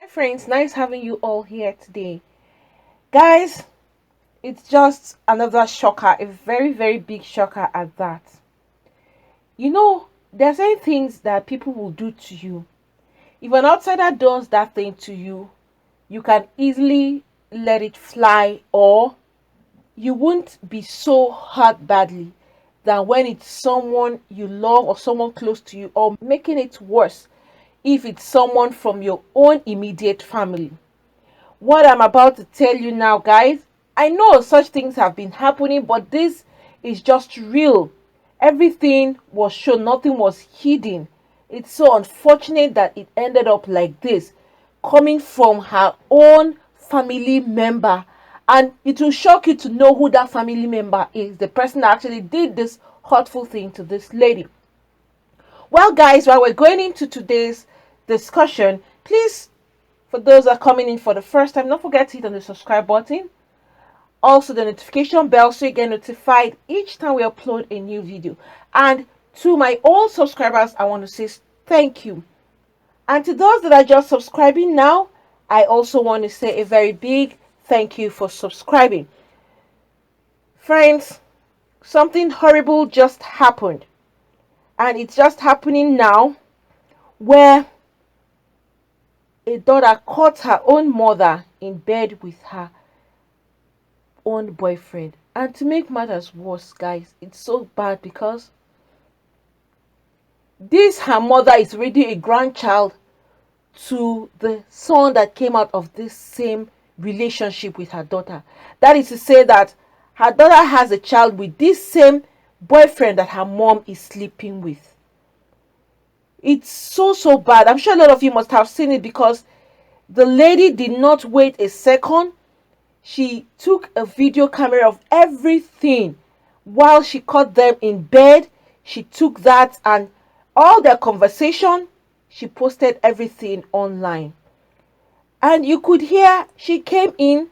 Friends, nice having you all here today. Guys, it's just another shocker, a very, very big shocker at that. There are certain things that people will do to you. If an outsider does that thing to you, you can easily let it fly, or you won't be so hurt badly than when it's someone you love or someone close to you, or making it worse if it's someone from your own immediate family. What I'm about to tell you now, guys, I know such things have been happening, but this is just real. Everything was shown, nothing was hidden. It's so unfortunate that it ended up like this, coming from her own family member. And it will shock you to know who that family member is, the person that actually did this hurtful thing to this lady. Well, guys, while we're going into today's discussion, please, for those that are coming in for the first time, don't forget to hit on the subscribe button. Also, the notification bell so you get notified each time we upload a new video. And to my old subscribers, I want to say thank you. And to those that are just subscribing now, I also want to say a very big thank you for subscribing. Friends, something horrible just happened. And it's just happening now, where a daughter caught her own mother in bed with her own boyfriend. And to make matters worse, guys, it's so bad because this her mother is already a grandchild to the son that came out of this same relationship with her daughter. That is to say that her daughter has a child with this same boyfriend that her mom is sleeping with. It's so bad. I'm sure a lot of you must have seen it, because the lady did not wait a second. She took a video camera of everything while she caught them in bed. She took that and all their conversation. She posted everything online. And you could hear she came in.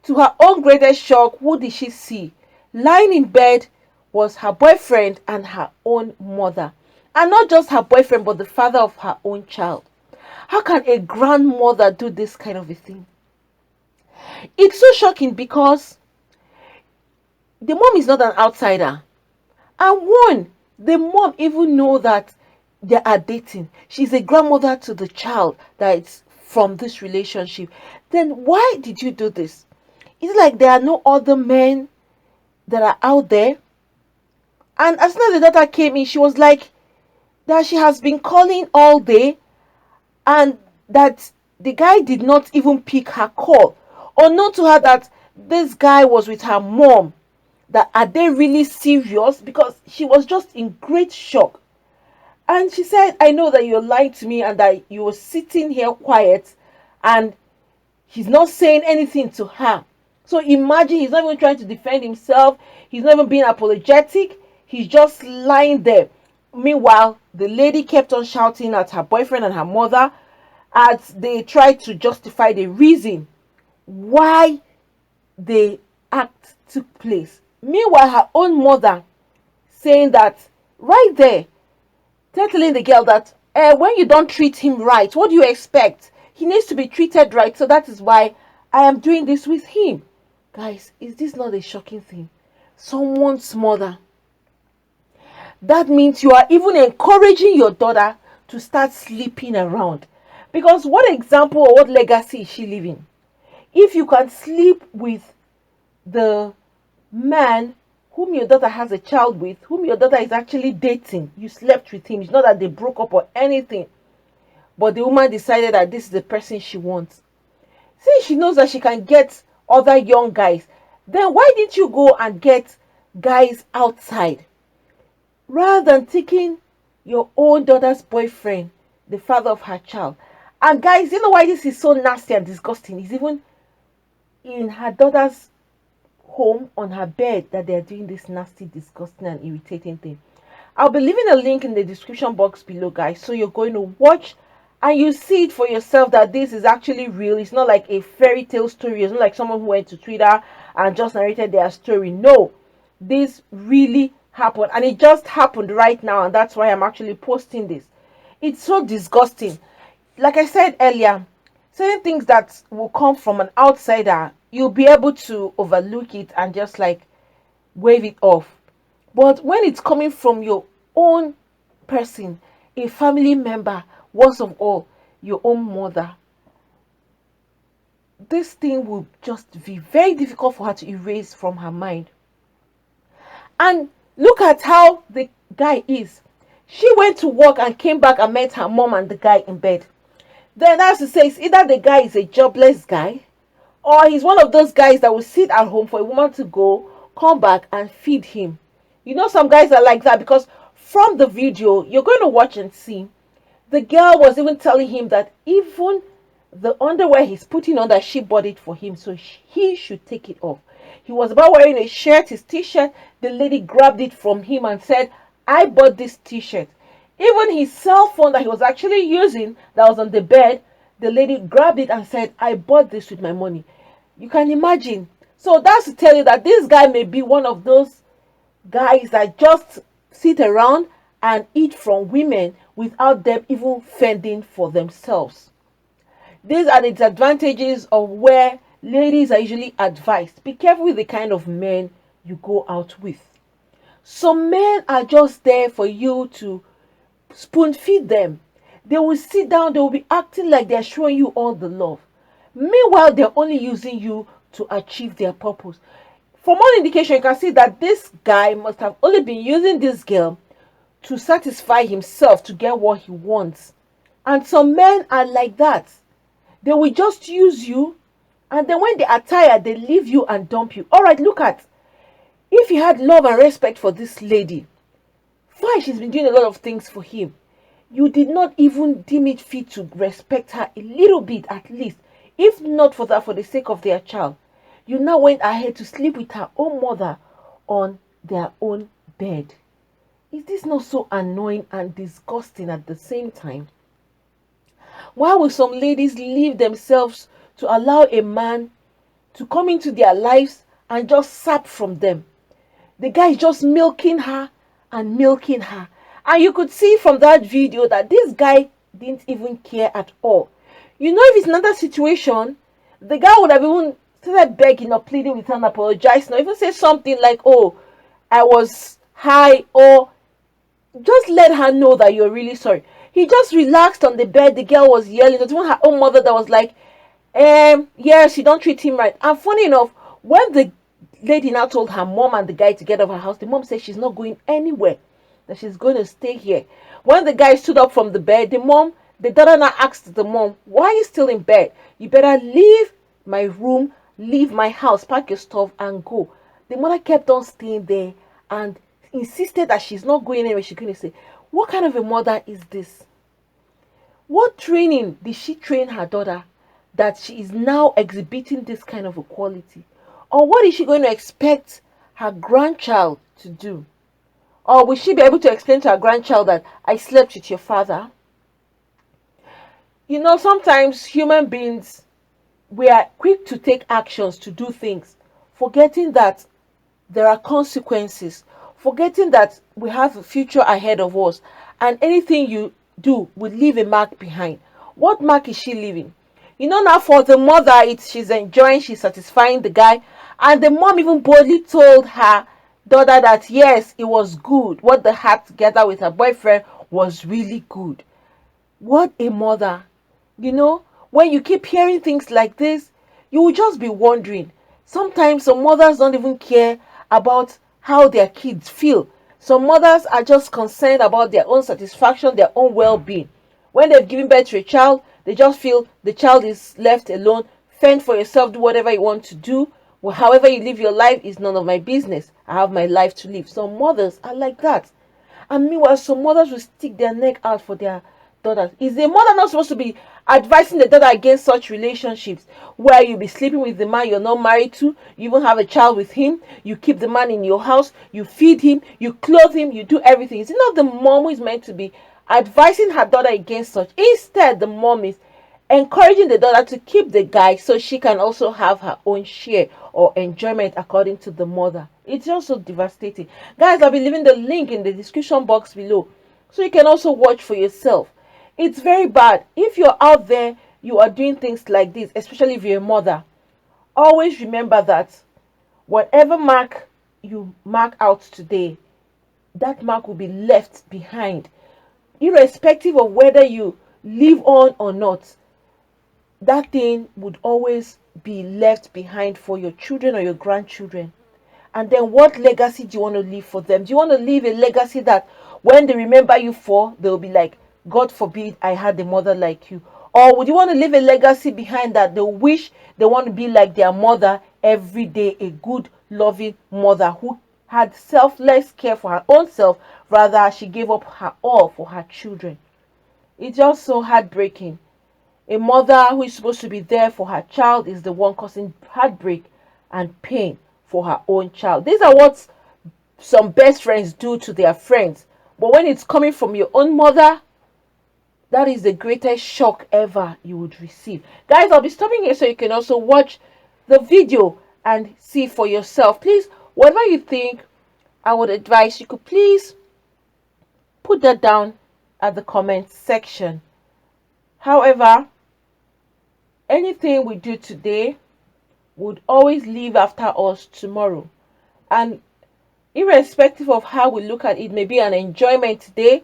To her own greatest shock, who did she see? Lying in bed was her boyfriend and her own mother. And not just her boyfriend, but the father of her own child. How can a grandmother do this kind of a thing? It's so shocking because the mom is not an outsider. And one, the mom even know that they are dating. She's a grandmother to the child that is from this relationship. Then why did you do this? Is it like there are no other men that are out there? And as soon as the daughter came in, she was like that she has been calling all day, and that the guy did not even pick her call. Unknown to her that this guy was with her mom. That are they really serious? Because she was just in great shock. And she said, I know that you're lying to me and that you were sitting here quiet, and he's not saying anything to her. So imagine, he's not even trying to defend himself. He's not even being apologetic. He's just lying there. Meanwhile, the lady kept on shouting at her boyfriend and her mother as they tried to justify the reason why the act took place. Meanwhile, her own mother saying that right there, telling the girl that when you don't treat him right, what do you expect? He needs to be treated right, so that is why I am doing this with him. Guys, is this not a shocking thing? Someone's mother. That means you are even encouraging your daughter to start sleeping around. Because what example or what legacy is she leaving? If you can sleep with the man whom your daughter has a child with, whom your daughter is actually dating, you slept with him. It's not that they broke up or anything, but the woman decided that this is the person she wants. Since she knows that she can get other young guys, then why didn't you go and get guys outside rather than taking your own daughter's boyfriend, the father of her child? And guys, you know why this is so nasty and disgusting? It's even in her daughter's home on her bed that they're doing this nasty, disgusting and irritating thing. I'll be leaving a link in the description box below, guys, so you're going to watch and you see it for yourself that this is actually real. It's not like a fairy tale story. It's not like someone who went to Twitter and just narrated their story. No, this really happened, and it just happened right now, and that's why I'm actually posting this. It's so disgusting. Like I said earlier, certain things that will come from an outsider, you'll be able to overlook it and just like wave it off. But when it's coming from your own person, a family member, worst of all, your own mother, this thing will just be very difficult for her to erase from her mind. And look at how the guy is. She went to work and came back and met her mom and the guy in bed. Then that's to say, it's either the guy is a jobless guy, or he's one of those guys that will sit at home for a woman to go, come back and feed him. You know, some guys are like that, because from the video you're going to watch and see, the girl was even telling him that even the underwear he's putting on, that she bought it for him, so he should take it off. He was about wearing a shirt, his t-shirt. The lady grabbed it from him and said, I bought this t-shirt. Even his cell phone that he was actually using, that was on the bed, the lady grabbed it and said, I bought this with my money. You can imagine. So that's to tell you that this guy may be one of those guys that just sit around and eat from women without them even fending for themselves. These are the disadvantages of where ladies are usually advised. Be careful with the kind of men you go out with. Some men are just there for you to spoon feed them. They will sit down, they will be acting like they're showing you all the love. Meanwhile, they're only using you to achieve their purpose. From all indication, you can see that this guy must have only been using this girl to satisfy himself, to get what he wants. And some men are like that. They will just use you, and then when they are tired, they leave you and dump you. All right, look at, if he had love and respect for this lady, fine, she's been doing a lot of things for him. You did not even deem it fit to respect her a little bit at least, if not for that, for the sake of their child. You now went ahead to sleep with her own mother on their own bed. Is this not so annoying and disgusting at the same time? Why will some ladies leave themselves to allow a man to come into their lives and just sap from them? The guy is just milking her and milking her. And you could see from that video that this guy didn't even care at all. You know, if it's another situation, the guy would have even started begging or pleading with her and apologizing, or even say something like, oh, I was high, or just let her know that you're really sorry. He just relaxed on the bed. The girl was yelling. It was even her own mother that was like, yes, you don't treat him right. And funny enough, when the lady now told her mom and the guy to get out of her house, the mom said she's not going anywhere, that she's going to stay here. When the guy stood up from the bed, the daughter now asked the mom, why are you still in bed? You better leave my room, leave my house, pack your stuff and go. The mother kept on staying there and insisted that she's not going anywhere. She's going to say, what kind of a mother is this? What training did she train her daughter that she is now exhibiting this kind of a quality? Or what is she going to expect her grandchild to do? Or will she be able to explain to her grandchild that I slept with your father? You know, sometimes human beings, we are quick to take actions, to do things, forgetting that there are consequences, forgetting that we have a future ahead of us, and anything you do will leave a mark behind. What mark is she leaving? You know, now for the mother, she's enjoying, she's satisfying the guy, and the mom even boldly told her daughter that yes, it was good. What they had together with her boyfriend was really good. What a mother. You know, when you keep hearing things like this, you will just be wondering. Sometimes some mothers don't even care about how their kids feel. Some mothers are just concerned about their own satisfaction, their own well-being. When they've given birth to a child, they just feel the child is left alone. Fend for yourself, do whatever you want to do. Well, however you live your life is none of my business. I have my life to live. Some mothers are like that. And meanwhile, some mothers will stick their neck out for their daughters. Is the mother not supposed to be advising the daughter against such relationships where you be sleeping with the man you're not married to, you even have a child with him, you keep the man in your house, you feed him, you clothe him, you do everything? Is it not the mom who is meant to be advising her daughter against such? Instead, the mom is encouraging the daughter to keep the guy so she can also have her own share or enjoyment according to the mother. It's just so devastating. Guys, I'll be leaving the link in the description box below so you can also watch for yourself. It's very bad. If you're out there, you are doing things like this, especially if you're a mother, always remember that whatever mark you mark out today, that mark will be left behind, irrespective of whether you live on or not. That thing would always be left behind for your children or your grandchildren. And then what legacy do you want to leave for them? Do you want to leave a legacy that when they remember you for, they'll be like, God forbid I had a mother like you? Or would you want to leave a legacy behind that they wish they want to be like their mother every day, a good, loving mother who had selfless care for her own self, rather she gave up her all for her children? It's just so heartbreaking. A mother who is supposed to be there for her child is the one causing heartbreak and pain for her own child. These are what some best friends do to their friends. But when it's coming from your own mother, that is the greatest shock ever you would receive. Guys, I'll be stopping here so you can also watch the video and see for yourself. Please, whatever you think, I would advise you could please put that down at the comment section. However, anything we do today would always leave after us tomorrow. And irrespective of how we look at it, maybe an enjoyment today,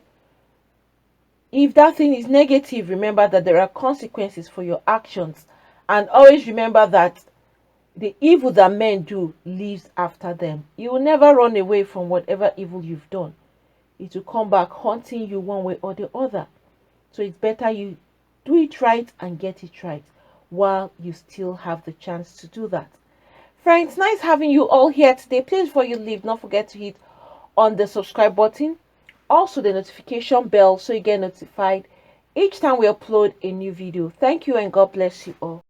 if that thing is negative, remember that there are consequences for your actions. And always remember that the evil that men do lives after them. You will never run away from whatever evil you've done. It will come back haunting you one way or the other. So it's better you do it right and get it right while you still have the chance to do that. Friends, nice having you all here today. Please, before you leave, don't forget to hit on the subscribe button, also the notification bell, so you get notified each time we upload a new video. Thank you and God bless you all.